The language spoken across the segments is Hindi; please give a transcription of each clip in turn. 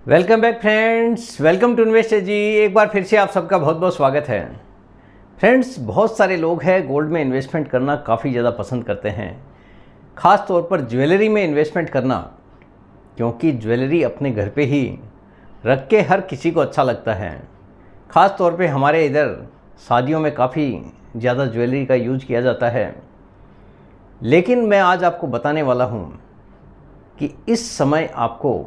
Welcome back friends, welcome to investor ji. एक बार फिर से आप सबका बहुत बहुत स्वागत है। फ्रेंड्स, बहुत सारे लोग हैं गोल्ड में इन्वेस्टमेंट करना काफ़ी ज़्यादा पसंद करते हैं, ख़ास तौर पर ज्वेलरी में इन्वेस्टमेंट करना, क्योंकि ज्वेलरी अपने घर पे ही रख के हर किसी को अच्छा लगता है। ख़ास तौर पे हमारे इधर शादियों में काफ़ी ज़्यादा ज्वेलरी का यूज किया जाता है। लेकिन मैं आज आपको बताने वाला हूँ कि इस समय आपको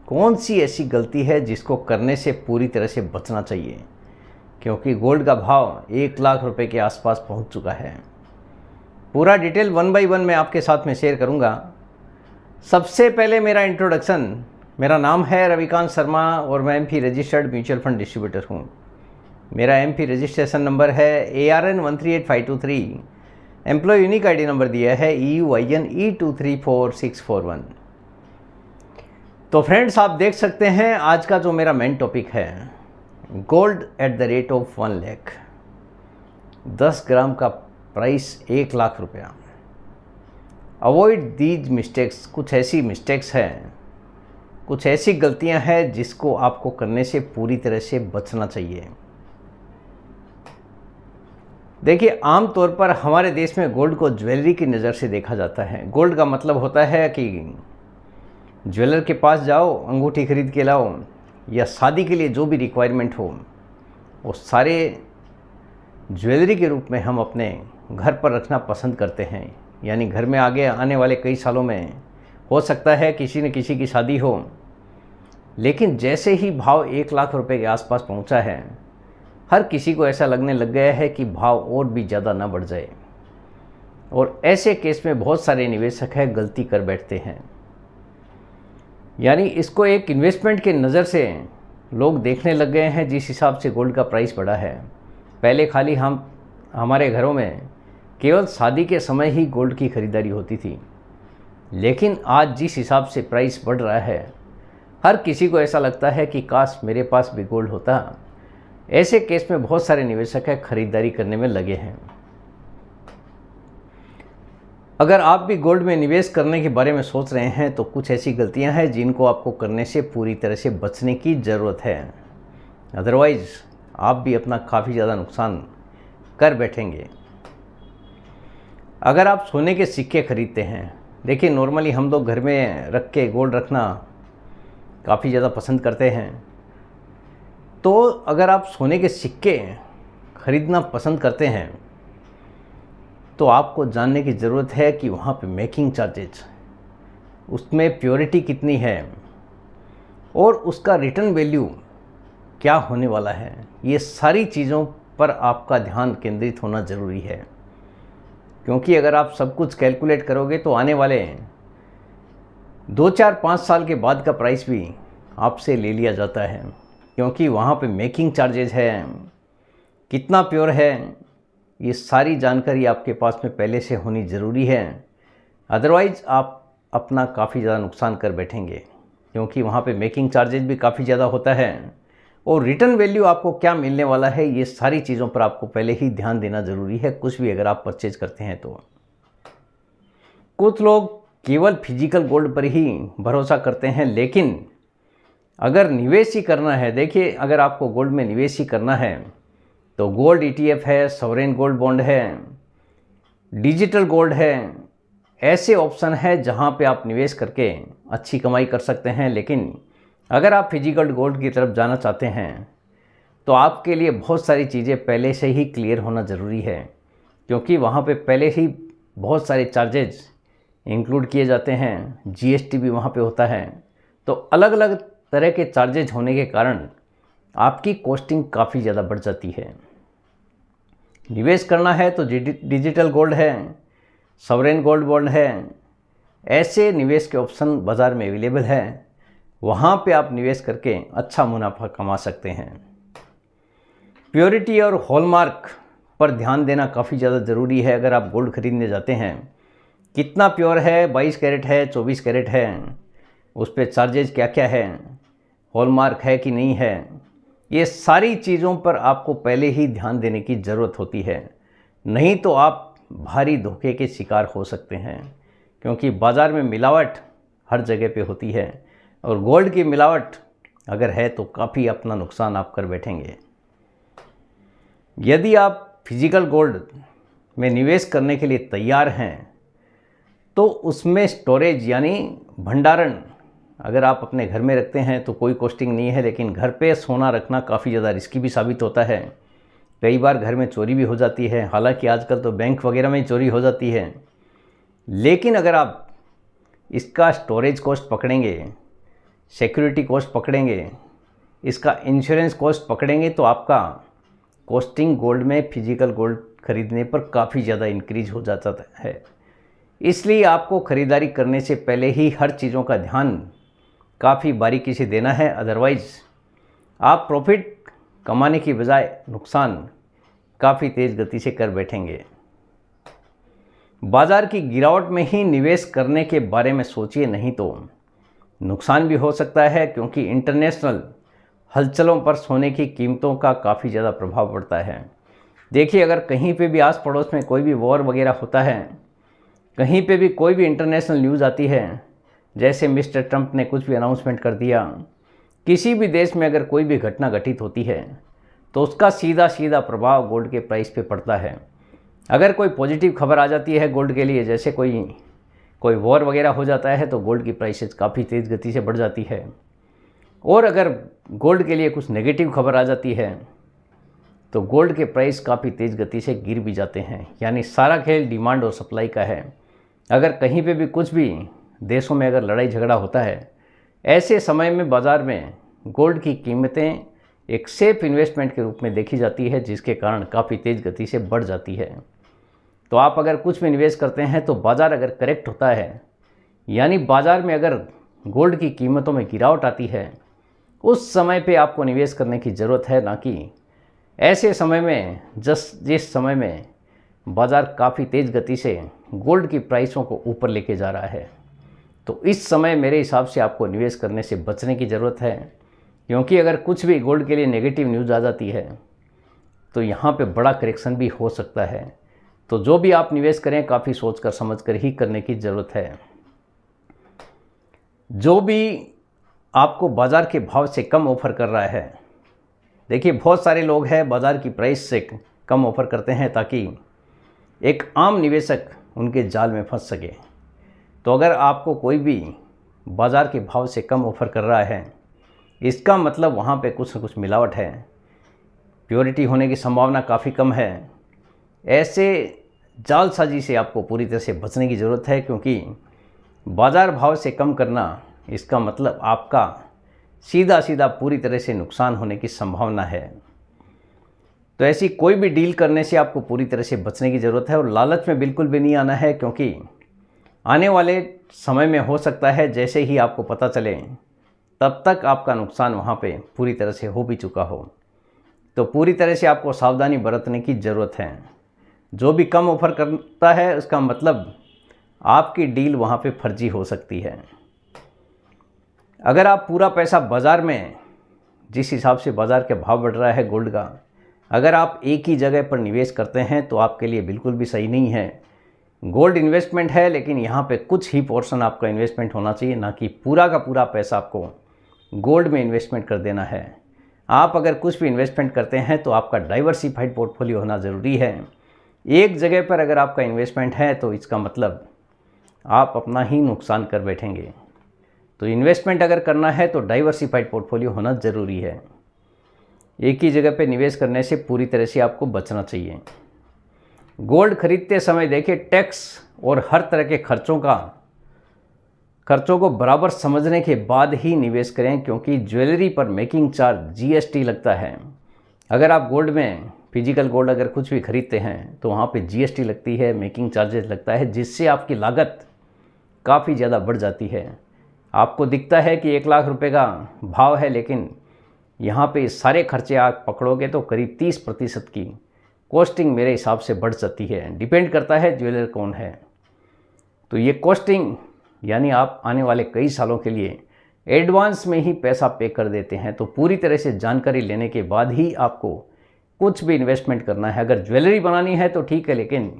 कौन सी ऐसी गलती है जिसको करने से पूरी तरह से बचना चाहिए, क्योंकि गोल्ड का भाव 1 लाख रुपए के आसपास पहुंच चुका है। पूरा डिटेल 1 बाय 1 मैं आपके साथ में शेयर करूंगा। सबसे पहले मेरा इंट्रोडक्शन, मेरा नाम है रविकांत शर्मा और मैं MP registered mutual fund distributor हूं। मेरा एमपी रजिस्ट्रेशन नंबर है ARN 138523। Employ unique ID number दिया है EUIN E234641। तो फ्रेंड्स, आप देख सकते हैं आज का जो मेरा मेन टॉपिक है, gold at the rate of 1 lakh. 10 ग्राम का प्राइस 1 लाख रुपया। Avoid these mistakes. कुछ ऐसी मिस्टेक्स हैं, कुछ ऐसी गलतियां हैं जिसको आपको करने से पूरी तरह से बचना चाहिए। देखिए, आमतौर पर हमारे देश में गोल्ड को ज्वेलरी की नज़र से देखा जाता है। गोल्ड का मतलब होता है कि ज्वेलर के पास जाओ, अंगूठी खरीद के लाओ, या शादी के लिए जो भी रिक्वायरमेंट हो वो सारे ज्वेलरी के रूप में हम अपने घर पर रखना पसंद करते हैं। यानी घर में आगे आने वाले कई सालों में हो सकता है किसी न किसी की शादी हो, लेकिन जैसे ही भाव 1 लाख रुपए के आसपास पहुंचा है, हर किसी को ऐसा लगने लग गया है कि भाव और भी ज़्यादा ना बढ़ जाए, और ऐसे केस में बहुत सारे निवेशक हैं गलती कर बैठते हैं। यानी इसको एक इन्वेस्टमेंट के नज़र से लोग देखने लग गए हैं। जिस हिसाब से गोल्ड का प्राइस बढ़ा है, पहले खाली हमारे घरों में केवल शादी के समय ही गोल्ड की ख़रीदारी होती थी, लेकिन आज जिस हिसाब से प्राइस बढ़ रहा है, हर किसी को ऐसा लगता है कि काश मेरे पास भी गोल्ड होता। ऐसे केस में बहुत सारे निवेशक है ख़रीदारी करने में लगे हैं। अगर आप भी गोल्ड में निवेश करने के बारे में सोच रहे हैं तो कुछ ऐसी गलतियां हैं जिनको आपको करने से पूरी तरह से बचने की ज़रूरत है, अदरवाइज़ आप भी अपना काफ़ी ज़्यादा नुकसान कर बैठेंगे। अगर आप सोने के सिक्के खरीदते हैं, देखिए नॉर्मली हम लोग घर में रख के गोल्ड रखना काफ़ी ज़्यादा पसंद करते हैं। तो अगर आप सोने के सिक्के खरीदना पसंद करते हैं तो आपको जानने की ज़रूरत है कि वहाँ पे मेकिंग चार्जेज, उसमें प्योरिटी कितनी है और उसका रिटर्न वैल्यू क्या होने वाला है। ये सारी चीज़ों पर आपका ध्यान केंद्रित होना ज़रूरी है, क्योंकि अगर आप सब कुछ कैलकुलेट करोगे तो आने वाले 2, 4, 5 साल के बाद का प्राइस भी आपसे ले लिया जाता है, क्योंकि वहाँ पे मेकिंग चार्जेज है, कितना प्योर है, ये सारी जानकारी आपके पास में पहले से होनी ज़रूरी है। अदरवाइज़ आप अपना काफ़ी ज़्यादा नुकसान कर बैठेंगे, क्योंकि वहाँ पे मेकिंग चार्जेज भी काफ़ी ज़्यादा होता है, और रिटर्न वैल्यू आपको क्या मिलने वाला है, ये सारी चीज़ों पर आपको पहले ही ध्यान देना ज़रूरी है, कुछ भी अगर आप परचेज करते हैं तो। कुछ लोग केवल फिजिकल गोल्ड पर ही भरोसा करते हैं, लेकिन अगर निवेश ही करना है, देखिए अगर आपको गोल्ड में निवेश ही करना है तो गोल्ड ETF है, सॉवरेन गोल्ड बॉन्ड है, डिजिटल गोल्ड है, ऐसे ऑप्शन है जहां पे आप निवेश करके अच्छी कमाई कर सकते हैं। लेकिन अगर आप फिजिकल गोल्ड की तरफ जाना चाहते हैं तो आपके लिए बहुत सारी चीज़ें पहले से ही क्लियर होना ज़रूरी है, क्योंकि वहां पे पहले ही बहुत सारे चार्जेज इंक्लूड किए जाते हैं, GST भी वहाँ पे होता है। तो अलग अलग तरह के चार्जेज होने के कारण आपकी कॉस्टिंग काफ़ी ज़्यादा बढ़ जाती है। निवेश करना है तो डिजिटल गोल्ड है, सॉवरेन गोल्ड बॉन्ड है, ऐसे निवेश के ऑप्शन बाज़ार में अवेलेबल है, वहाँ पे आप निवेश करके अच्छा मुनाफा कमा सकते हैं। प्योरिटी और हॉलमार्क पर ध्यान देना काफ़ी ज़्यादा ज़रूरी है। अगर आप गोल्ड खरीदने जाते हैं, कितना प्योर है, 22 कैरेट है, 24 कैरेट है, उस पर चार्जेज क्या क्या है, हॉलमार्क है कि नहीं है, ये सारी चीज़ों पर आपको पहले ही ध्यान देने की ज़रूरत होती है, नहीं तो आप भारी धोखे के शिकार हो सकते हैं, क्योंकि बाज़ार में मिलावट हर जगह पे होती है और गोल्ड की मिलावट अगर है तो काफ़ी अपना नुकसान आप कर बैठेंगे। यदि आप फिजिकल गोल्ड में निवेश करने के लिए तैयार हैं तो उसमें स्टोरेज यानी भंडारण अगर आप अपने घर में रखते हैं तो कोई कॉस्टिंग नहीं है, लेकिन घर पे सोना रखना काफ़ी ज़्यादा रिस्की भी साबित होता है। कई बार घर में चोरी भी हो जाती है, हालांकि आजकल तो बैंक वगैरह में चोरी हो जाती है। लेकिन अगर आप इसका स्टोरेज कॉस्ट पकड़ेंगे, सिक्योरिटी कॉस्ट पकड़ेंगे, इसका इंश्योरेंस कॉस्ट पकड़ेंगे तो आपका कॉस्टिंग गोल्ड में फिजिकल गोल्ड खरीदने पर काफ़ी ज़्यादा इंक्रीज हो जाता है। इसलिए आपको ख़रीदारी करने से पहले ही हर चीज़ों का ध्यान काफ़ी बारीकी से देना है, अदरवाइज़ आप प्रॉफिट कमाने की बजाय नुकसान काफ़ी तेज़ गति से कर बैठेंगे। बाज़ार की गिरावट में ही निवेश करने के बारे में सोचिए, नहीं तो नुकसान भी हो सकता है, क्योंकि इंटरनेशनल हलचलों पर सोने की कीमतों का काफ़ी ज़्यादा प्रभाव पड़ता है। देखिए, अगर कहीं पे भी आस पड़ोस में कोई भी वॉर वगैरह होता है, कहीं पे भी कोई भी इंटरनेशनल न्यूज़ आती है, जैसे मिस्टर ट्रंप ने कुछ भी अनाउंसमेंट कर दिया, किसी भी देश में अगर कोई भी घटना घटित होती है तो उसका सीधा सीधा प्रभाव गोल्ड के प्राइस पे पड़ता है। अगर कोई पॉजिटिव खबर आ जाती है गोल्ड के लिए, जैसे कोई वॉर वगैरह हो जाता है, तो गोल्ड की प्राइसेस काफ़ी तेज़ गति से बढ़ जाती है। और अगर गोल्ड के लिए कुछ नेगेटिव खबर आ जाती है तो गोल्ड के प्राइस काफ़ी तेज़ गति से गिर भी जाते हैं। यानी सारा खेल डिमांड और सप्लाई का है। अगर कहीं पे भी कुछ भी देशों में अगर लड़ाई झगड़ा होता है, ऐसे समय में बाज़ार में गोल्ड की कीमतें एक सेफ इन्वेस्टमेंट के रूप में देखी जाती है, जिसके कारण काफ़ी तेज़ गति से बढ़ जाती है। तो आप अगर कुछ भी निवेश करते हैं तो बाज़ार अगर करेक्ट होता है, यानी बाज़ार में अगर गोल्ड की कीमतों में गिरावट आती है, उस समय पे आपको निवेश करने की ज़रूरत है, ना कि ऐसे समय में जिस समय में बाज़ार काफ़ी तेज़ गति से गोल्ड की प्राइसों को ऊपर लेके जा रहा है। तो इस समय मेरे हिसाब से आपको निवेश करने से बचने की ज़रूरत है, क्योंकि अगर कुछ भी गोल्ड के लिए नेगेटिव न्यूज़ आ जाती है तो यहाँ पे बड़ा करेक्शन भी हो सकता है। तो जो भी आप निवेश करें काफ़ी सोच कर समझ कर ही करने की ज़रूरत है। जो भी आपको बाज़ार के भाव से कम ऑफ़र कर रहा है, देखिए बहुत सारे लोग हैं बाज़ार की प्राइस से कम ऑफ़र करते हैं ताकि एक आम निवेशक उनके जाल में फंस सके। तो अगर आपको कोई भी बाज़ार के भाव से कम ऑफ़र कर रहा है, इसका मतलब वहाँ पे कुछ न कुछ मिलावट है, प्योरिटी होने की संभावना काफ़ी कम है। ऐसे जालसाजी से आपको पूरी तरह से बचने की ज़रूरत है, क्योंकि बाज़ार भाव से कम करना इसका मतलब आपका सीधा सीधा पूरी तरह से नुकसान होने की संभावना है। तो ऐसी कोई भी डील करने से आपको पूरी तरह से बचने की ज़रूरत है और लालच में बिल्कुल भी नहीं आना है, क्योंकि आने वाले समय में हो सकता है जैसे ही आपको पता चले तब तक आपका नुकसान वहाँ पे पूरी तरह से हो भी चुका हो। तो पूरी तरह से आपको सावधानी बरतने की ज़रूरत है। जो भी कम ऑफ़र करता है उसका मतलब आपकी डील वहाँ पे फर्जी हो सकती है। अगर आप पूरा पैसा बाज़ार में, जिस हिसाब से बाज़ार के भाव बढ़ रहा है गोल्ड का, अगर आप एक ही जगह पर निवेश करते हैं तो आपके लिए बिल्कुल भी सही नहीं है। गोल्ड इन्वेस्टमेंट है, लेकिन यहाँ पे कुछ ही पोर्शन आपका इन्वेस्टमेंट होना चाहिए, ना कि पूरा का पूरा पैसा आपको गोल्ड में इन्वेस्टमेंट कर देना है। आप अगर कुछ भी इन्वेस्टमेंट करते हैं तो आपका डाइवर्सिफाइड पोर्टफोलियो होना ज़रूरी है। एक जगह पर अगर आपका इन्वेस्टमेंट है तो इसका मतलब आप अपना ही नुकसान कर बैठेंगे। तो इन्वेस्टमेंट अगर करना है तो डाइवर्सिफाइड पोर्टफोलियो होना ज़रूरी है। एक ही जगह पे निवेश करने से पूरी तरह से आपको बचना चाहिए। गोल्ड खरीदते समय देखिए टैक्स और हर तरह के खर्चों को बराबर समझने के बाद ही निवेश करें, क्योंकि ज्वेलरी पर मेकिंग चार्ज जीएसटी लगता है। अगर आप गोल्ड में फिजिकल गोल्ड अगर कुछ भी खरीदते हैं तो वहाँ पे जीएसटी लगती है, मेकिंग चार्जेस लगता है, जिससे आपकी लागत काफ़ी ज़्यादा बढ़ जाती है। आपको दिखता है कि 1 लाख रुपए का भाव है, लेकिन यहाँ पे सारे खर्चे आप पकड़ोगे तो करीब 30% की कॉस्टिंग मेरे हिसाब से बढ़ जाती है। डिपेंड करता है ज्वेलर कौन है। तो ये कॉस्टिंग यानी आप आने वाले कई सालों के लिए एडवांस में ही पैसा पे कर देते हैं। तो पूरी तरह से जानकारी लेने के बाद ही आपको कुछ भी इन्वेस्टमेंट करना है। अगर ज्वेलरी बनानी है तो ठीक है, लेकिन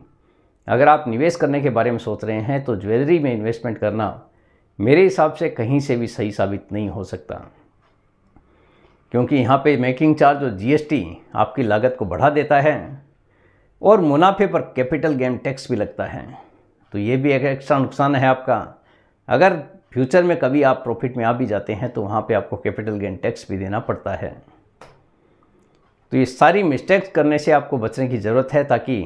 अगर आप निवेश करने के बारे में सोच रहे हैं तो ज्वेलरी में इन्वेस्टमेंट करना मेरे हिसाब से कहीं से भी सही साबित नहीं हो सकता। क्योंकि यहाँ पे मेकिंग चार्ज और जीएसटी आपकी लागत को बढ़ा देता है और मुनाफे पर कैपिटल गेन टैक्स भी लगता है। तो ये भी एक एक्स्ट्रा नुकसान है आपका। अगर फ्यूचर में कभी आप प्रॉफिट में आ भी जाते हैं तो वहाँ पे आपको कैपिटल गेन टैक्स भी देना पड़ता है। तो ये सारी मिस्टेक्स करने से आपको बचने की ज़रूरत है ताकि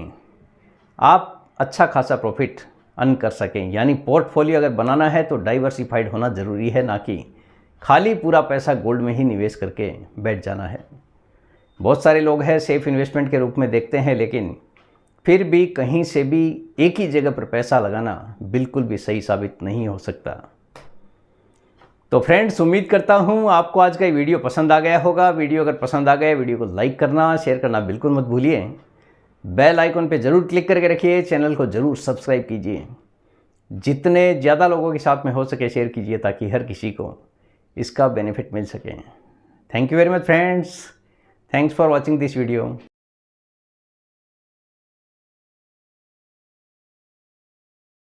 आप अच्छा खासा प्रॉफिट अर्न कर सकें। यानी पोर्टफोलियो अगर बनाना है तो डाइवर्सिफाइड होना ज़रूरी है, ना कि खाली पूरा पैसा गोल्ड में ही निवेश करके बैठ जाना है। बहुत सारे लोग हैं सेफ इन्वेस्टमेंट के रूप में देखते हैं, लेकिन फिर भी कहीं से भी एक ही जगह पर पैसा लगाना बिल्कुल भी सही साबित नहीं हो सकता। तो फ्रेंड्स, उम्मीद करता हूँ आपको आज का ये वीडियो पसंद आ गया होगा। वीडियो अगर पसंद आ गया, वीडियो को लाइक करना, शेयर करना बिल्कुल मत भूलिए। बेल आइकन पे ज़रूर क्लिक करके रखिए, चैनल को ज़रूर सब्सक्राइब कीजिए। जितने ज़्यादा लोगों के साथ में हो सके शेयर कीजिए ताकि हर किसी को इसका बेनिफिट मिल सके। Thank you very much friends, thanks for watching this video.